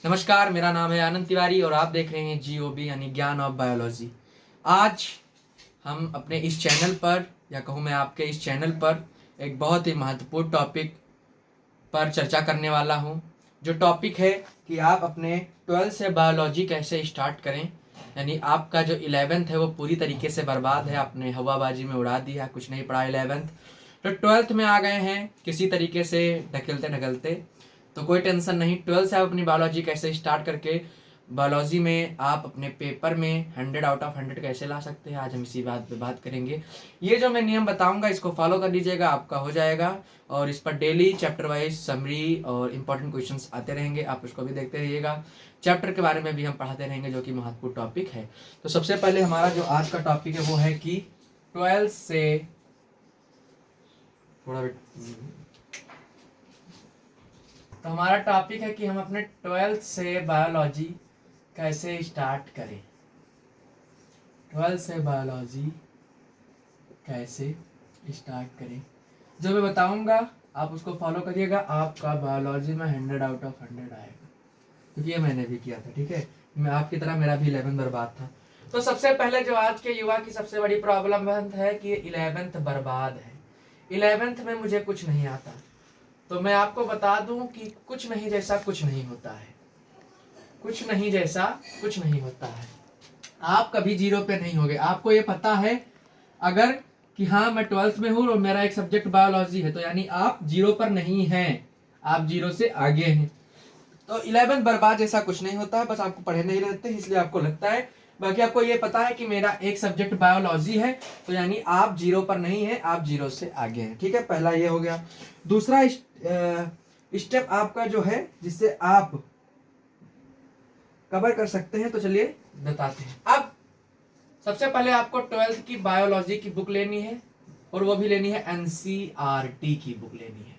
नमस्कार, मेरा नाम है आनंद तिवारी और आप देख रहे हैं GOB यानी ज्ञान ऑफ बायोलॉजी। आज हम अपने इस चैनल पर या कहूँ मैं आपके इस चैनल पर एक बहुत ही महत्वपूर्ण टॉपिक पर चर्चा करने वाला हूँ। जो टॉपिक है कि आप अपने 12th से बायोलॉजी कैसे स्टार्ट करें। यानी आपका जो 11th है वो पूरी तरीके से बर्बाद है, आपने हवाबाजी में उड़ा दिया, कुछ नहीं पढ़ा 11th, तो 12th में आ गए हैं किसी तरीके से ढकेलते ढकलते। तो कोई टेंशन नहीं, 12th से आप अपनी बायोलॉजी कैसे स्टार्ट करके बायोलॉजी में आप अपने पेपर में 100 आउट ऑफ 100 कैसे ला सकते हैं, आज हम इसी बात पे बात करेंगे। ये जो मैं नियम बताऊंगा इसको फॉलो कर लीजिएगा, आपका हो जाएगा। और इस पर डेली चैप्टर वाइज समरी और इंपॉर्टेंट क्वेश्चंस आते रहेंगे, आप उसको भी देखते रहिएगा। चैप्टर के बारे में भी हम पढ़ाते रहेंगे जो कि महत्वपूर्ण टॉपिक है। तो सबसे पहले हमारा जो आज का टॉपिक है वो है कि 12th से थोड़ा तो हमारा टॉपिक है कि हम अपने 12th से बायोलॉजी कैसे स्टार्ट करें। 12th से बायोलॉजी कैसे स्टार्ट करें, जो मैं बताऊंगा आप उसको फॉलो करिएगा, आपका बायोलॉजी में 100 आउट ऑफ 100 आएगा, क्योंकि ये मैंने भी किया था। ठीक है, मैं आपकी तरह, मेरा भी 11th बर्बाद था। तो सबसे पहले जो आज के युवा की सबसे बड़ी प्रॉब्लम है कि 11th बर्बाद है, 11th में मुझे कुछ नहीं आता। तो मैं आपको बता दूं कि कुछ नहीं जैसा कुछ नहीं होता है, कुछ नहीं जैसा कुछ नहीं होता है। आप कभी जीरो पे नहीं होगे। आपको ये पता है अगर कि हाँ मैं 12th में हूँ और मेरा एक सब्जेक्ट बायोलॉजी है, तो यानी आप जीरो पर नहीं हैं, आप जीरो से आगे हैं। तो 11th बर्बाद जैसा कुछ नहीं होता है, बस आपको पढ़े नहीं रहते इसलिए आपको लगता है। बाकी आपको ये पता है कि मेरा एक सब्जेक्ट बायोलॉजी है, तो यानी आप जीरो पर नहीं है, आप जीरो से आगे हैं। ठीक है, पहला ये हो गया। दूसरा स्टेप आपका जो है जिससे आप कवर कर सकते हैं, तो चलिए बताते हैं। अब सबसे पहले आपको 12th की बायोलॉजी की बुक लेनी है, और वो भी लेनी है NCERT की बुक लेनी है।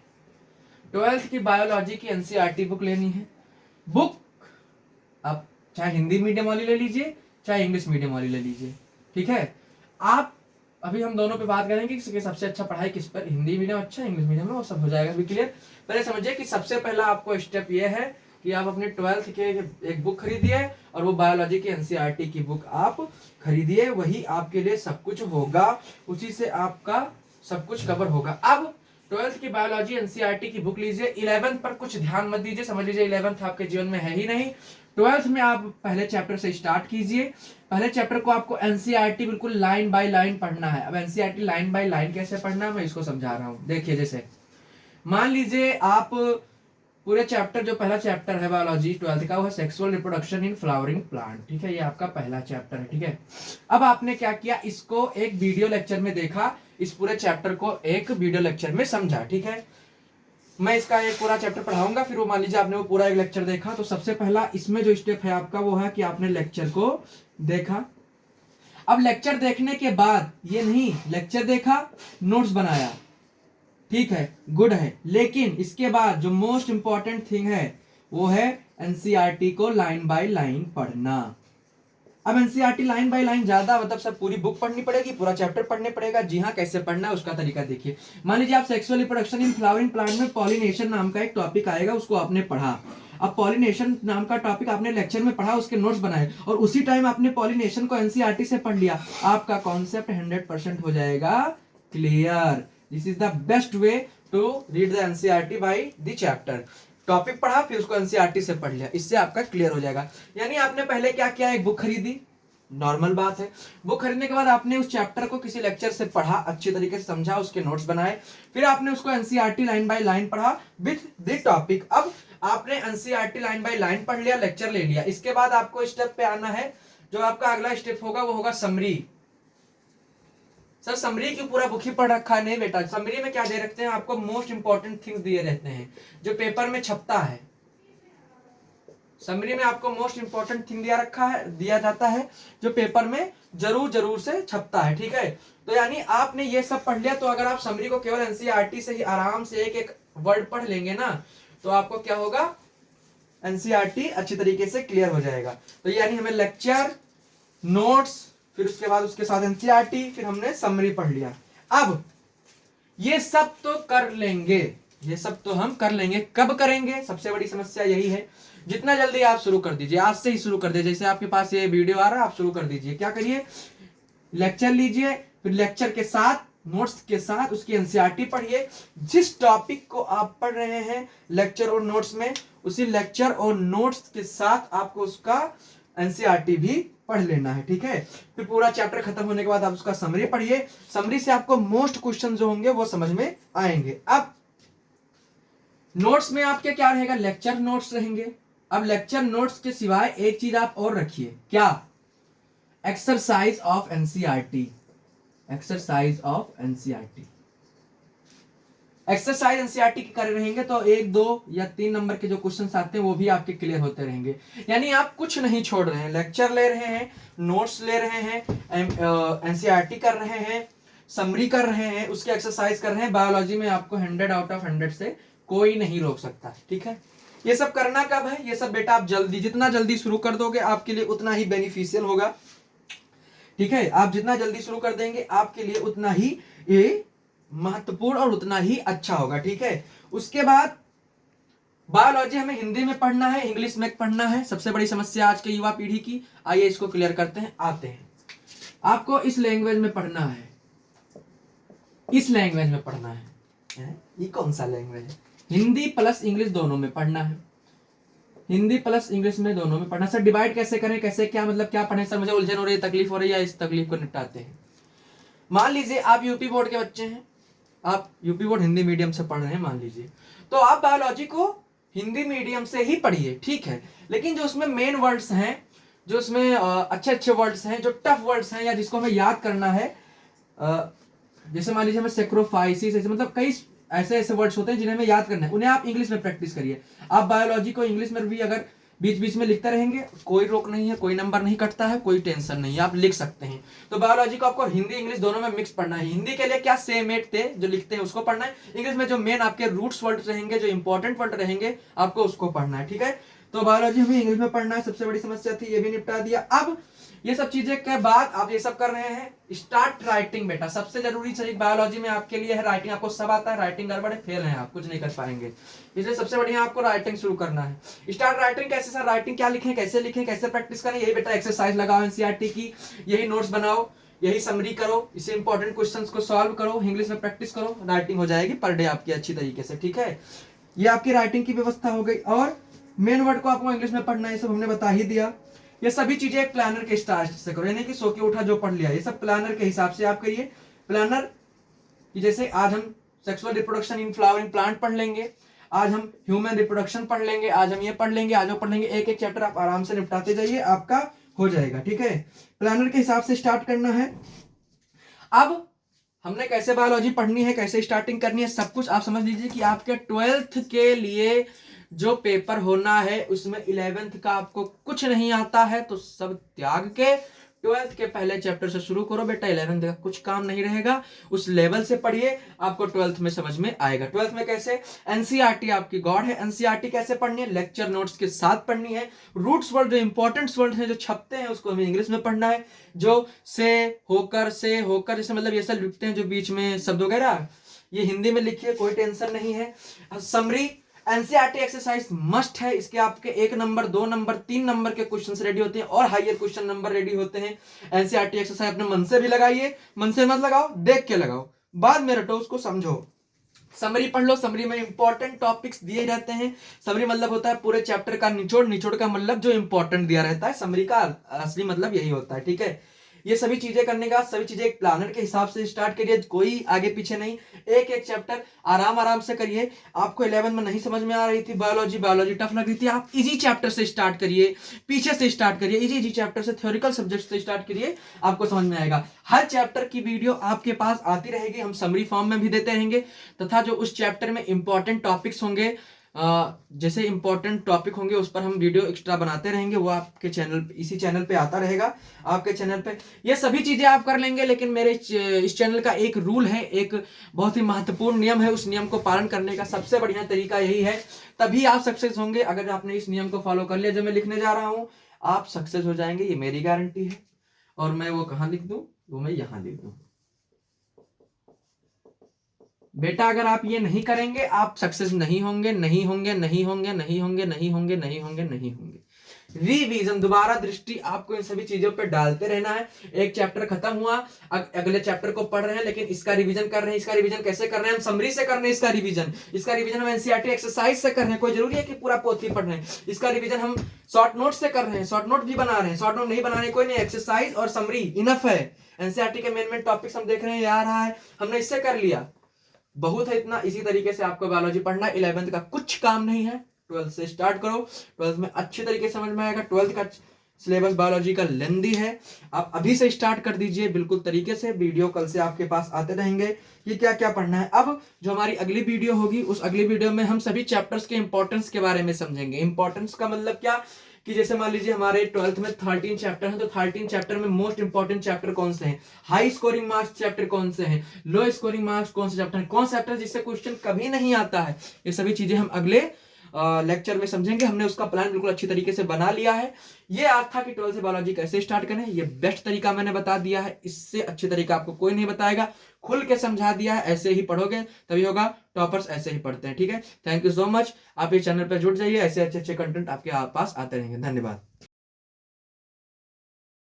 12th की बायोलॉजी की NCERT बुक लेनी है। बुक आप चाहे हिंदी मीडियम वाली ले लीजिए, चाहे इंग्लिश मीडियम वाली ले लीजिए। ठीक है, आप अभी हम दोनों पे बात करेंगे कि सबसे अच्छा पढ़ाई किस पर, हिंदी मीडियम अच्छा, इंग्लिश मीडियम में, वो सब हो जाएगा। भी क्लियर। पहले समझिए कि सबसे पहला आपको स्टेप ये है कि आप अपने 12th के एक बुक खरीदिए, और वो बायोलॉजी की NCERT की बुक आप खरीदिए, वही आपके लिए सब कुछ होगा, उसी से आपका सब कुछ कवर होगा। अब 12th की बायोलॉजी NCERT की बुक लीजिए। 11th पर कुछ ध्यान मत दीजिए, समझ लीजिए 11th आपके जीवन में है ही नहीं। 12th में आप पहले चैप्टर से स्टार्ट कीजिए। पहले चैप्टर को आपको NCERT बिल्कुल लाइन बाय लाइन पढ़ना है। अब NCERT लाइन बाय लाइन कैसे पढ़ना है मैं इसको समझा रहा हूं। देखिए, जैसे मान लीजिए आप पूरे चैप्टर, जो पहला चैप्टर है बायोलॉजी 12th का, वो है sexual reproduction in flowering plant. ठीक है, ये आपका पहला चैप्टर है। ठीक है, अब आपने क्या किया, इसको एक वीडियो लेक्चर में देखा, इस पूरे चैप्टर को एक वीडियो लेक्चर में समझा। ठीक है, मैं इसका एक पूरा चैप्टर पढ़ाऊंगा, फिर वो मान लीजिए आपने वो पूरा एक लेक्चर देखा, तो सबसे पहला इसमें जो स्टेप है आपका वो है कि आपने लेक्चर को देखा। अब लेक्चर देखने के बाद ये नहीं, लेक्चर देखा, नोट्स बनाया, ठीक है, गुड है, लेकिन इसके बाद जो मोस्ट इंपॉर्टेंट थिंग है वो है NCERT को लाइन बाय लाइन पढ़ना। अब NCERT लाइन बाय लाइन ज्यादा मतलब सब पूरी बुक पढ़नी पड़ेगी, पूरा चैप्टर पढ़ने पड़ेगा। जी हाँ, कैसे पढ़ना है उसका तरीका देखिए। मान लीजिए आप sexual reproduction in flowering plant में पॉलिनेशन नाम का एक टॉपिक आएगा, उसको आपने पढ़ा। अब पॉलिनेशन नाम का टॉपिक आपने लेक्चर में पढ़ा, उसके नोट्स बनाए, और उसी टाइम आपने पॉलिनेशन को NCERT से पढ़ लिया, आपका कॉन्सेप्ट 100% हो जाएगा clear. This is the best way to read the NCERT by the chapter. Topic पढ़ा, फिर उसको NCERT से पढ़ लिया, इससे आपका क्लियर हो जाएगा। यानी आपने पहले क्या किया, एक बुक खरीदी, नॉर्मल बात है। बुक खरीदने के बाद आपने उस चैप्टर को किसी लेक्चर से पढ़ा, अच्छे तरीके से समझा, उसके नोट्स बनाए, फिर आपने उसको NCERT लाइन बाय लाइन पढ़ा विथ द टॉपिक। अब आपने NCERT लाइन बाय लाइन पढ़ लिया, लेक्चर ले लिया, इसके बाद आपको स्टेप पे आना है। जो आपका अगला स्टेप होगा वो होगा समरी। सर समरी की पूरा बुक ही पढ़ रखा है? नहीं बेटा, समरी में क्या दे रखते हैं आपको, मोस्ट इंपॉर्टेंट थिंग्स दिए रहते हैं जो पेपर में छपता है। समरी में आपको मोस्ट इंपॉर्टेंट थिंग दिया जाता है जो पेपर में जरूर से छपता है। ठीक है, तो यानी आपने ये सब पढ़ लिया, तो अगर आप समरी को केवल NCERT से ही आराम से एक एक वर्ड पढ़ लेंगे ना, तो आपको क्या होगा, NCERT अच्छी तरीके से क्लियर हो जाएगा। तो यानी हमें लेक्चर, नोट्स, फिर उसके बाद उसके साथ NCERT, फिर हमने समरी पढ़ लिया। अब ये सब तो कर लेंगे, ये सब तो हम कर लेंगे, कब करेंगे, सबसे बड़ी समस्या यही है। जितना जल्दी आप शुरू कर दीजिए, आज से ही शुरू कर दीजिए। जैसे आपके पास ये वीडियो आ रहा है, आप शुरू कर दीजिए। क्या करिए, लेक्चर लीजिए, फिर लेक्चर के साथ नोट्स के साथ उसकी एनसीईआरटी पढ़िए। जिस टॉपिक को आप पढ़ रहे हैं लेक्चर और नोट्स में, उसी लेक्चर और नोट्स के साथ आपको उसका एनसीईआरटी भी पढ़ लेना है, ठीक है। फिर पूरा चैप्टर खत्म होने के बाद आप उसका समरी पढ़िए। समरी से आपको मोस्ट क्वेश्चन जो होंगे वो समझ में आएंगे। अब नोट्स में आपके क्या रहेगा, लेक्चर नोट्स रहेंगे। अब लेक्चर नोट्स के सिवाय एक चीज आप और रखिए, क्या, exercise of NCERT. Exercise of NCERT, exercise NCERT के करे रहेंगे तो 1, 2 या 3 नंबर के जो क्वेश्चंस आते हैं वो भी आपके क्लियर होते रहेंगे। यानी आप कुछ नहीं छोड़ रहे हैं, लेक्चर ले रहे हैं, नोट्स ले रहे हैं, एनसीईआरटी कर रहे हैं, समरी कर रहे हैं, उसके एक्सरसाइज कर रहे हैं। बायोलॉजी में आपको 100 आउट ऑफ 100 से कोई नहीं रोक सकता, ठीक है। ये सब करना कब है, ये सब बेटा आप जल्दी, जितना जल्दी शुरू कर दोगे आपके लिए उतना ही बेनिफिशियल होगा, ठीक है। आप जितना जल्दी शुरू कर देंगे आपके लिए उतना ही ये महत्वपूर्ण और उतना ही अच्छा होगा, ठीक है। उसके बाद बायोलॉजी हमें हिंदी में पढ़ना है, इंग्लिश में पढ़ना है, सबसे बड़ी समस्या आज के युवा पीढ़ी की। आइए इसको क्लियर करते हैं। आते हैं, आपको इस लैंग्वेज में पढ़ना है, इस लैंग्वेज में पढ़ना है। ये कौन सा लैंग्वेज है, हिंदी प्लस इंग्लिश दोनों में पढ़ना है, हिंदी प्लस इंग्लिश में दोनों में पढ़ना। सर डिवाइड कैसे करें, कैसे, क्या मतलब क्या पढ़ें सर, मुझे उलझन हो रही है, तकलीफ हो रही है, इस तकलीफ को निपटाते हैं। मान लीजिए आप यूपी बोर्ड के बच्चे हैं, आप यूपी बोर्ड हिंदी मीडियम से पढ़ रहे हैं मान लीजिए, तो आप बायोलॉजी को हिंदी मीडियम से ही पढ़िए, ठीक है। लेकिन जो उसमें मेन वर्ड्स हैं, जो उसमें अच्छे अच्छे वर्ड्स हैं, जो टफ वर्ड्स हैं या जिसको हमें याद करना है, जैसे मान लीजिए हमें सेक्रोफाइसिस, ऐसे मतलब कई ऐसे ऐसे वर्ड्स होते हैं जिन्हें हमें याद करना है, उन्हें आप इंग्लिश में प्रैक्टिस करिए। आप बायोलॉजी को इंग्लिश में भी अगर बीच बीच में लिखते रहेंगे, कोई रोक नहीं है, कोई नंबर नहीं कटता है, कोई टेंशन नहीं है, आप लिख सकते हैं। तो बायोलॉजी को आपको हिंदी इंग्लिश दोनों में मिक्स पढ़ना है। हिंदी के लिए क्या, सेम एट थे जो लिखते हैं उसको पढ़ना है, इंग्लिश में जो मेन आपके रूट्स वर्ड रहेंगे, जो इंपॉर्टेंट वर्ड रहेंगे, आपको उसको पढ़ना है, ठीक है। तो बायोलॉजी हमें इंग्लिश में पढ़ना है, सबसे बड़ी समस्या थी, ये भी निपटा दिया। अब ये सब चीजें के बाद आप ये सब कर रहे हैं, स्टार्ट राइटिंग। बेटा सबसे जरूरी चीज बायोलॉजी में आपके लिए है राइटिंग। आपको सब आता है, राइटिंग गड़बड़ है, फेल है, आप कुछ नहीं कर पाएंगे, इसलिए सबसे बढ़िया आपको राइटिंग शुरू करना है। स्टार्ट राइटिंग कैसे सर, राइटिंग क्या लिखें, कैसे लिखें, कैसे प्रैक्टिस करें, यही बेटा एक्सरसाइज लगाओ एनसीईआरटी की, यही नोट्स बनाओ, यही समरी करो, इसे इंपॉर्टेंट क्वेश्चंस को सॉल्व करो, इंग्लिश में प्रैक्टिस करो, राइटिंग हो जाएगी पर डे आपकी अच्छी तरीके से, ठीक है। ये आपकी राइटिंग की व्यवस्था हो गई। और मेन वर्ड को आपको इंग्लिश में पढ़ना है, ये सब हमने बता ही दिया। ये सभी चीजें एक प्लानर के स्टार्ट से करो, यानी कि सो के उठा जो पढ़ लिया, ये सब प्लानर के हिसाब से आप करिए। प्लानर कि जैसे आज हम sexual reproduction in flowering plant पढ़ लेंगे, आज हम ह्यूमन रिप्रोडक्शन पढ़ लेंगे, आज हम ये पढ़ लेंगे, आज वो पढ़ लेंगे, एक एक चैप्टर आप आराम से निपटाते जाइए, आपका हो जाएगा, ठीक है। प्लानर के हिसाब से स्टार्ट करना है। अब हमने कैसे बायोलॉजी पढ़नी है, कैसे स्टार्टिंग करनी है, सब कुछ आप समझ लीजिए कि आपके 12th के लिए जो पेपर होना है उसमें 11th का आपको कुछ नहीं आता है तो सब त्याग के 12th के पहले चैप्टर से शुरू करो बेटा। 11th का कुछ काम नहीं रहेगा, उस लेवल से पढ़िए, आपको 12th में समझ में आएगा। 12th में कैसे, एनसीईआरटी आपकी गॉड है। एनसीईआरटी कैसे पढ़नी है, लेक्चर नोट्स के साथ पढ़नी है। रूट्स वर्ड जो इंपॉर्टेंट वर्ड हैं जो छपते हैं उसको हमें इंग्लिश में पढ़ना है। जो से होकर जैसे मतलब ये सब लिखते हैं जो बीच में शब्द वगैरह, ये हिंदी में लिखिए, कोई टेंशन नहीं है। समरी एनसीईआरटी एक्सरसाइज मस्ट है, इसके आपके 1 नंबर 2 नंबर 3 नंबर के क्वेश्चंस रेडी होते हैं और हायर क्वेश्चन नंबर रेडी होते हैं। एनसीईआरटी एक्सरसाइज अपने मन से भी लगाइए, मन से मत लगाओ, देख के लगाओ, बाद में रटो उसको, समझो। समरी पढ़ लो, समरी में इंपॉर्टेंट टॉपिक्स दिए रहते हैं। समरी मतलब होता है पूरे चैप्टर का निचोड़, निचोड़ का मतलब जो इंपॉर्टेंट दिया रहता है, समरी का असली मतलब यही होता है, ठीक है। ये सभी चीजें करने का, सभी चीजें एक प्लानर के हिसाब से स्टार्ट करिए, कोई आगे पीछे नहीं, एक एक चैप्टर आराम आराम से करिए। आपको 11 में नहीं समझ में आ रही थी बायोलॉजी टफ लग रही थी, आप इजी चैप्टर से स्टार्ट करिए, पीछे से स्टार्ट करिए, इजी चैप्टर से, थ्योरिकल सब्जेक्ट से स्टार्ट करिए, आपको समझ में आएगा। हर चैप्टर की वीडियो आपके पास आती रहेगी, हम समरी फॉर्म में भी देते रहेंगे, तथा जो उस चैप्टर में इंपॉर्टेंट टॉपिक्स होंगे, जैसे इंपॉर्टेंट टॉपिक होंगे उस पर हम वीडियो एक्स्ट्रा बनाते रहेंगे, वो आपके चैनल, इसी चैनल पे आता रहेगा, आपके चैनल पे। ये सभी चीजें आप कर लेंगे, लेकिन मेरे इस चैनल का एक रूल है, एक बहुत ही महत्वपूर्ण नियम है, उस नियम को पालन करने का सबसे बढ़िया तरीका यही है, तभी आप सक्सेस होंगे। अगर आपने इस नियम को फॉलो कर लिया जो मैं लिखने जा रहा हूं, आप सक्सेस हो जाएंगे, ये मेरी गारंटी है। और मैं वो कहां लिख दूं, वो मैं यहां लिख दूं, बेटा अगर आप ये नहीं करेंगे आप सक्सेस नहीं होंगे, नहीं होंगे, नहीं होंगे, नहीं होंगे, नहीं होंगे, नहीं होंगे, नहीं होंगे। रिवीजन, दोबारा दृष्टि आपको इन सभी चीजों पे डालते रहना है। एक चैप्टर खत्म हुआ, अगले चैप्टर को पढ़ रहे हैं, लेकिन इसका रिवीजन कर रहे हैं। इसका रिवीजन कैसे कर रहे हैं? हम समरी से कर रहे हैं इसका रिवीजन। इसका रिवीजन हम एनसीईआरटी एक्सरसाइज से कर रहे हैं। कोई जरूरी है कि पूरा पोथी पढ़ रहे हैं। इसका रिवीजन हम शॉर्ट नोट से कर रहे हैं, शॉर्ट नोट भी बना रहे हैं। शॉर्ट नोट नहीं बनाने कोई नहीं, एक्सरसाइज और समरी इनफ है। एनसीईआरटी के मेन टॉपिक्स हम देख रहे हैं, यार रहा है, हमने इससे कर लिया, बहुत है इतना। इसी तरीके से आपको बायोलॉजी पढ़ना। 11th का कुछ काम नहीं है, 12th से स्टार्ट करो। 12th में अच्छी तरीके से समझ में आएगा। 12th का सिलेबस बायोलॉजी का लेंदी है, आप अभी से स्टार्ट कर दीजिए बिल्कुल तरीके से। वीडियो कल से आपके पास आते रहेंगे कि क्या क्या पढ़ना है। अब जो हमारी अगली वीडियो होगी, उस अगली वीडियो में हम सभी चैप्टर्स के इंपॉर्टेंस के बारे में समझेंगे। इंपॉर्टेंस का मतलब क्या कि जैसे मान लीजिए हमारे 12th में 13 चैप्टर हैं, तो 13 चैप्टर में मोस्ट इंपॉर्टेंट चैप्टर कौन से हैं, हाई स्कोरिंग मार्क्स चैप्टर कौन से हैं, लो स्कोरिंग मार्क्स कौन से चैप्टर हैं, कौन सा चैप्टर जिससे क्वेश्चन कभी नहीं आता है। ये सभी चीजें हम अगले लेक्चर में समझेंगे। हमने उसका प्लान बिल्कुल अच्छी तरीके से बना लिया है। ये आज था कि 12th से बायोलॉजी कैसे स्टार्ट करें। ये बेस्ट तरीका मैंने बता दिया है, इससे अच्छे तरीका आपको कोई नहीं बताएगा। खुल के समझा दिया है, ऐसे ही पढ़ोगे तभी होगा। टॉपर्स ऐसे ही पढ़ते हैं, ठीक है। Thank you so much. आप इस चैनल पर जुड़ जाइए, ऐसे अच्छे अच्छे कंटेंट आपके पास आते रहेंगे। धन्यवाद।